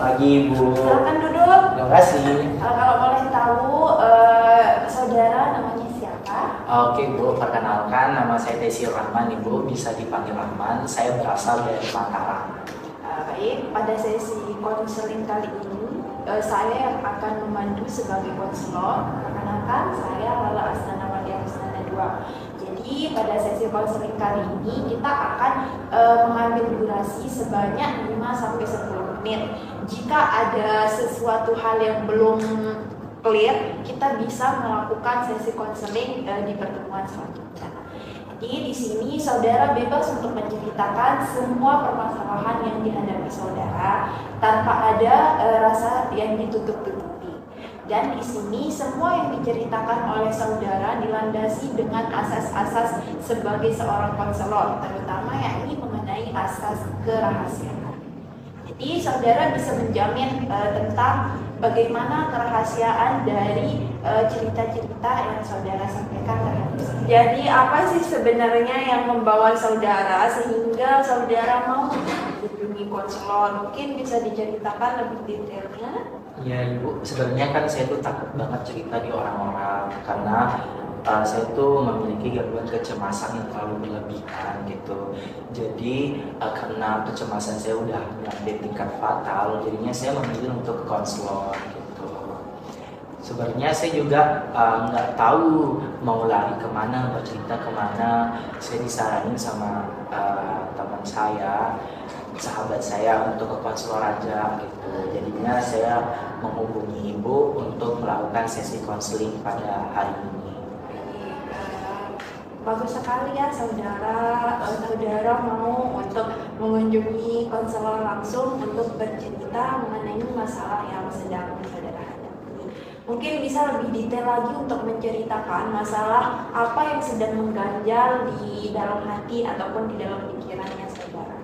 Pagi, Bu. Silakan duduk. Terima kasih. Kalau boleh tahu, saudara namanya siapa? Oke, Bu. Perkenalkan, nama saya Desi Rahman, Ibu. Bisa dipanggil Rahman. Saya berasal dari Mataram. Baik, pada sesi konseling kali ini, saya yang akan memandu sebagai konselor. Perkenalkan, saya Lala Asnana Madia Asnana 2. Jadi pada sesi konseling kali ini kita akan mengambil durasi sebanyak 5-10 menit. Jika ada sesuatu hal yang belum clear, kita bisa melakukan sesi konseling di pertemuan selanjutnya. Jadi di sini saudara bebas untuk menceritakan semua permasalahan yang dihadapi saudara tanpa ada rasa yang ditutup-tutupi. Dan di sini semua yang diceritakan oleh saudara dilandasi dengan asas-asas sebagai seorang konselor, terutama yakni mengenai asas kerahasiaan. Jadi saudara bisa menjamin tentang bagaimana kerahasiaan dari cerita-cerita yang saudara sampaikan terhadap saya. Jadi apa sih sebenarnya yang membawa saudara sehingga saudara mau menghubungi konselor? Mungkin bisa diceritakan lebih detailnya. Ya, Ibu. Sebenarnya kan saya tuh takut banget cerita di orang-orang karena saya tuh memiliki gangguan kecemasan yang terlalu berlebihan gitu. Jadi karena kecemasan saya udah sampai tingkat fatal, jadinya saya memilih untuk ke konselor gitu. Sebenarnya saya juga nggak tahu mau lari kemana, bercerita kemana. Saya disaranin sama teman saya, sahabat saya untuk ke konselor aja gitu. Jadinya saya menghubungi Ibu untuk melakukan sesi konseling pada hari ini. Bagus sekali ya saudara, saudara mau untuk mengunjungi konselor langsung untuk bercerita mengenai masalah yang sedang saudara hadapi. Mungkin bisa lebih detail lagi untuk menceritakan masalah apa yang sedang mengganjal di dalam hati ataupun di dalam pikirannya saudara.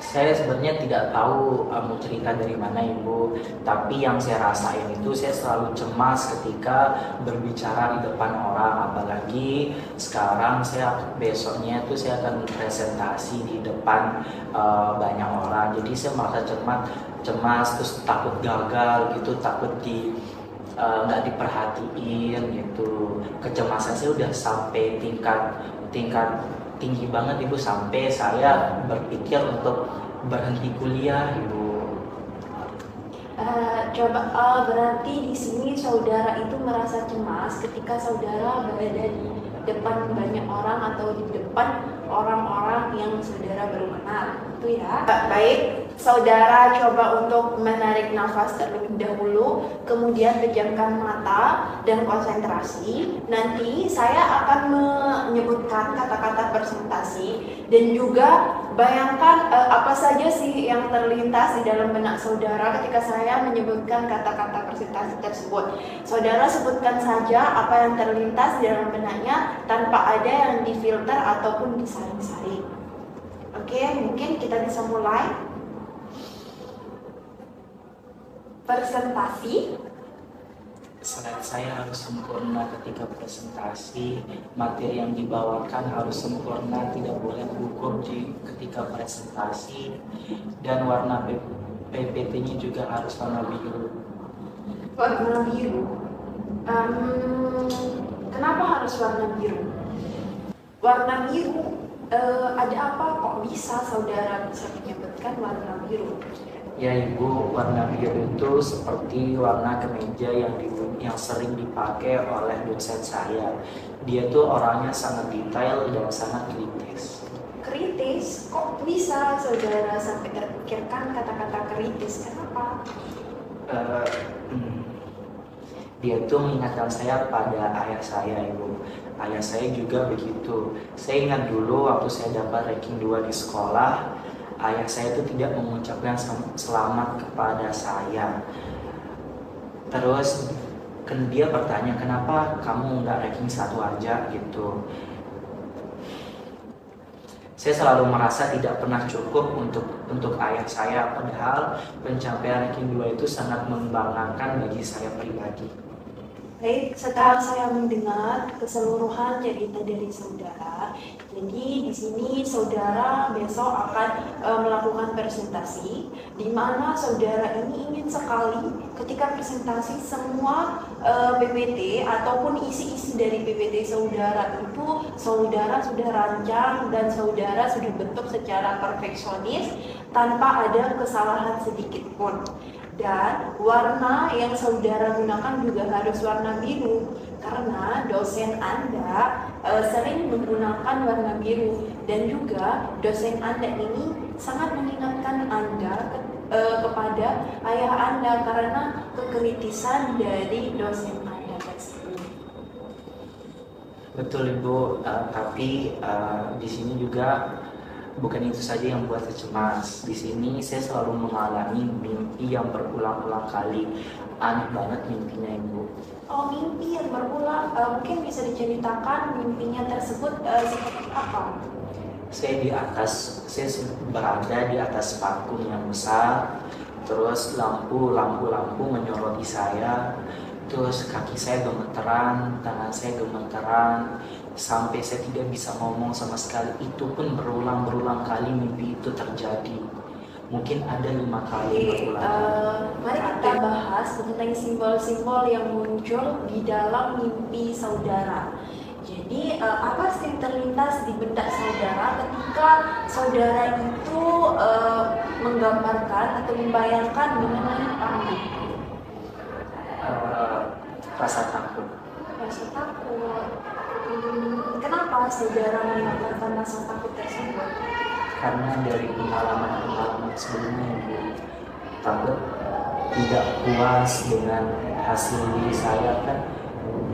Saya sebenarnya tidak tahu mau cerita dari mana, Ibu. Tapi yang saya rasain itu saya selalu cemas ketika berbicara di depan orang. Apalagi sekarang besoknya itu saya akan presentasi di depan banyak orang. Jadi saya merasa cemas terus takut gagal gitu, takut nggak diperhatiin gitu. Kecemasan saya udah sampai tingkat tinggi banget, Ibu, sampai saya berpikir untuk berhenti kuliah, Ibu. Berarti di sini saudara itu merasa cemas ketika saudara berada di depan banyak orang atau di depan orang-orang yang saudara baru kenal, itu ya. Baik, saudara coba untuk menarik nafas terlebih dahulu, kemudian pejamkan mata dan konsentrasi. Nanti saya akan menyebutkan kata-kata presentasi dan juga bayangkan apa saja sih yang terlintas di dalam benak saudara ketika saya menyebutkan kata-kata presentasi tersebut. Saudara sebutkan saja apa yang terlintas di dalam benaknya tanpa ada yang difilter ataupun disaring-saring. Oke, mungkin kita bisa mulai. Presentasi. Slide saya harus sempurna ketika presentasi, materi yang dibawakan harus sempurna, tidak boleh gugur ketika presentasi, dan warna PPT-nya juga harus warna biru. Warna biru. Kenapa harus warna biru? Warna biru, ada apa kok bisa saudara bisa menyebutkan warna biru? Ya, Ibu, warna biru itu seperti warna kemeja yang sering dipakai oleh dosen saya. Dia tuh orangnya sangat detail dan sangat kritis. Kritis? Kok bisa saudara sampai terpikirkan kata-kata kritis? Kenapa? Dia tuh mengingatkan saya pada ayah saya, Ibu. Ayah saya juga begitu. Saya ingat dulu waktu saya dapat ranking 2 di sekolah, ayah saya itu tidak mengucapkan selamat kepada saya. Terus dia bertanya, kenapa kamu nggak ranking 1 aja gitu. Saya selalu merasa tidak pernah cukup untuk ayah saya, padahal pencapaian ranking 2 itu sangat membanggakan bagi saya pribadi. Baik, setelah saya mendengar keseluruhan cerita dari saudara, jadi di sini saudara besok akan melakukan presentasi, di mana saudara ini ingin sekali ketika presentasi semua PPT ataupun isi-isi dari PPT saudara itu saudara sudah rancang dan saudara sudah bentuk secara perfeksionis tanpa ada kesalahan sedikit pun. Dan warna yang saudara gunakan juga harus warna biru karena dosen Anda sering menggunakan warna biru, dan juga dosen Anda ini sangat mengingatkan Anda kepada ayah Anda karena kekritisan dari dosen Anda tersebut. Betul Ibu, tapi di sini juga bukan itu saja yang buat saya cemas. Di sini saya selalu mengalami mimpi yang berulang-ulang kali. Aneh banget mimpinya Ibu. Oh, mimpi yang berulang, mungkin bisa diceritakan mimpinya tersebut seperti apa? Saya berada di atas panggung yang besar. Terus lampu menyoroti saya. Terus kaki saya gemeteran, tangan saya gemeteran, sampai saya tidak bisa ngomong sama sekali. Itu pun berulang kali mimpi itu terjadi. Mungkin ada 5 kali berulang. Mari kita bahas mengenai simbol-simbol yang muncul di dalam mimpi saudara. Jadi apa sih yang terlintas di benak saudara ketika saudara itu menggambarkan atau membayangkan mengenai panggung? Rasa takut. Rasa takut. Kenapa saudara menggambarkan rasa takut tersebut? Karena dari pengalaman sebelumnya Ibu, takut tidak puas dengan hasil diri saya. Kan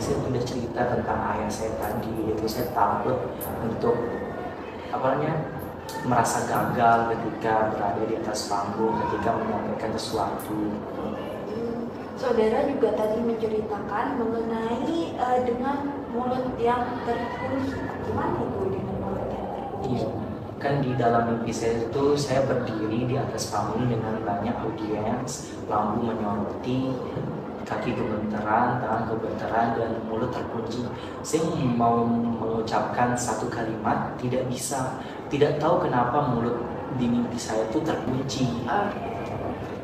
saya sudah cerita tentang ayah saya tadi, itu saya takut untuk merasa gagal ketika berada di atas panggung, ketika menyampaikan sesuatu. Saudara juga tadi menceritakan mengenai dengan mulut yang terkunci. Gimana itu dengan mulut yang terkunci? Iya, kan di dalam mimpi saya itu saya berdiri di atas panggung dengan banyak audiens, lampu menyoroti, kaki gemeteran, tangan gemeteran, dan mulut terkunci. Saya mau mengucapkan satu kalimat, tidak bisa, tidak tahu kenapa mulut di mimpi saya itu terkunci.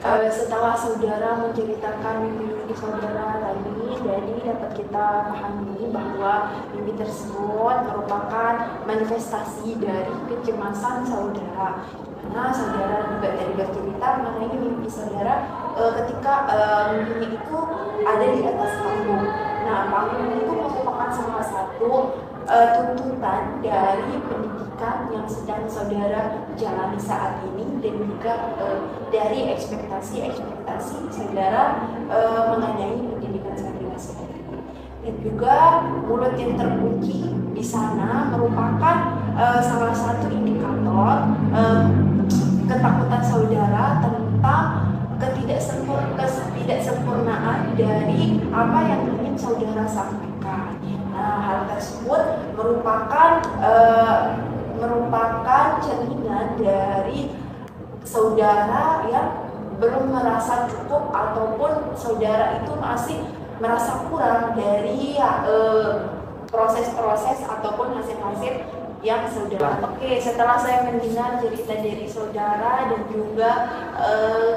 Setelah saudara menceritakan mimpi saudara tadi, jadi dapat kita pahami bahwa mimpi tersebut merupakan manifestasi dari kecemasan saudara. Nah, saudara juga tadi bercerita mengenai mimpi saudara ketika mimpinya itu ada di atas panggung. Nah, panggung itu merupakan salah satu tuntutan dari pendidikan yang sedang saudara jalani saat ini, dan juga dari ekspektasi saudara mengenai pendidikan saudara saat ini. Dan juga mulut yang terkunci di sana merupakan salah satu indikator ketakutan saudara tentang ketidaksempurnaan dari apa yang ingin saudara sampaikan. Nah, hal tersebut merupakan cerminan dari saudara yang belum merasa cukup, ataupun saudara itu masih merasa kurang dari proses-proses ataupun hasil-hasil yang saudara. Oke, setelah saya mendengar cerita dari saudara dan juga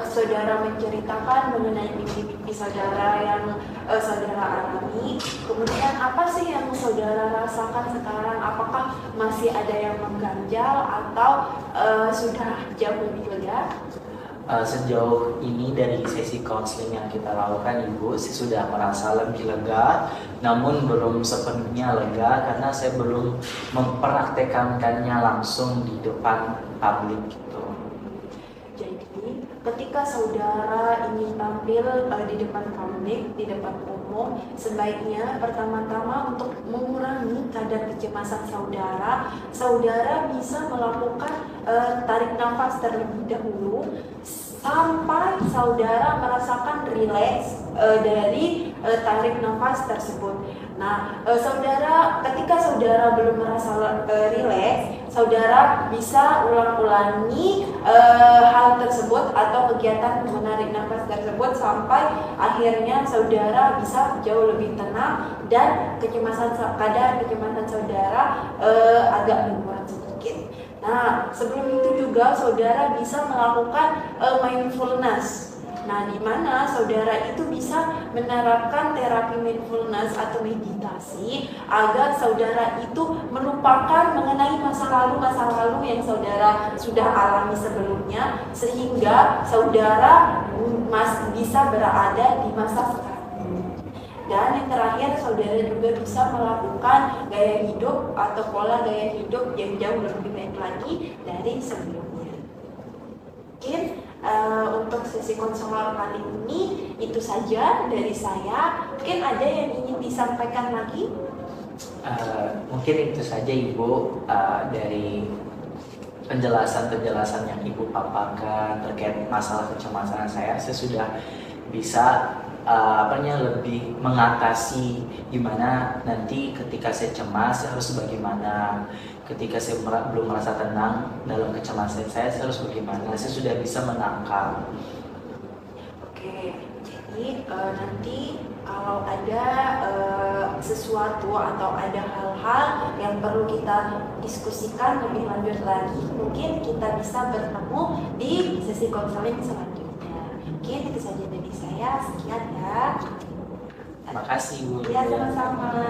saudara menceritakan mengenai mimpi-mimpi saudara yang saudara alami, kemudian apa sih yang saudara rasakan sekarang? Apakah masih ada yang mengganjal atau sudah jauh lebih lega? Sejauh ini dari sesi konseling yang kita lakukan Ibu, saya sudah merasa lebih lega, namun belum sepenuhnya lega karena saya belum mempraktekannya langsung di depan publik gitu. Jadi ketika saudara ingin tampil di depan publik, di depan umum, sebaiknya pertama-tama untuk mengurangi kadar kecemasan saudara bisa melakukan tarik nafas terlebih dahulu sampai saudara merasakan rileks dari tarik nafas tersebut. Nah, ketika saudara belum merasa rileks, saudara bisa ulang-ulangi hal tersebut atau kegiatan menarik nafas tersebut sampai akhirnya saudara bisa jauh lebih tenang dan kadar kecemasan saudara agak berkurang sedikit. Nah, sebelum itu juga saudara bisa melakukan mindfulness. Nah, di mana saudara itu bisa menerapkan terapi mindfulness atau meditasi agar saudara itu melupakan mengenai masa lalu yang saudara sudah alami sebelumnya, sehingga saudara bisa berada di masa sekarang. Dan yang terakhir, saudara juga bisa melakukan gaya hidup atau pola gaya hidup yang jauh lebih baik lagi dari sebelumnya. Mungkin untuk sesi konselor kali ini itu saja dari saya. Mungkin ada yang ingin disampaikan lagi? Mungkin itu saja Ibu, dari penjelasan yang Ibu paparkan terkait masalah kecemasan saya sudah bisa lebih mengatasi gimana nanti ketika saya cemas saya harus bagaimana, ketika saya belum merasa tenang dalam kecemasan saya harus bagaimana, saya sudah bisa menangkal. Oke, jadi nanti kalau ada sesuatu atau ada hal-hal yang perlu kita diskusikan lebih lanjut lagi, mungkin kita bisa bertemu di sesi konseling selanjutnya. Mungkin itu saja dari saya, sekian ya. Terima kasih Bu. Ya, sama-sama.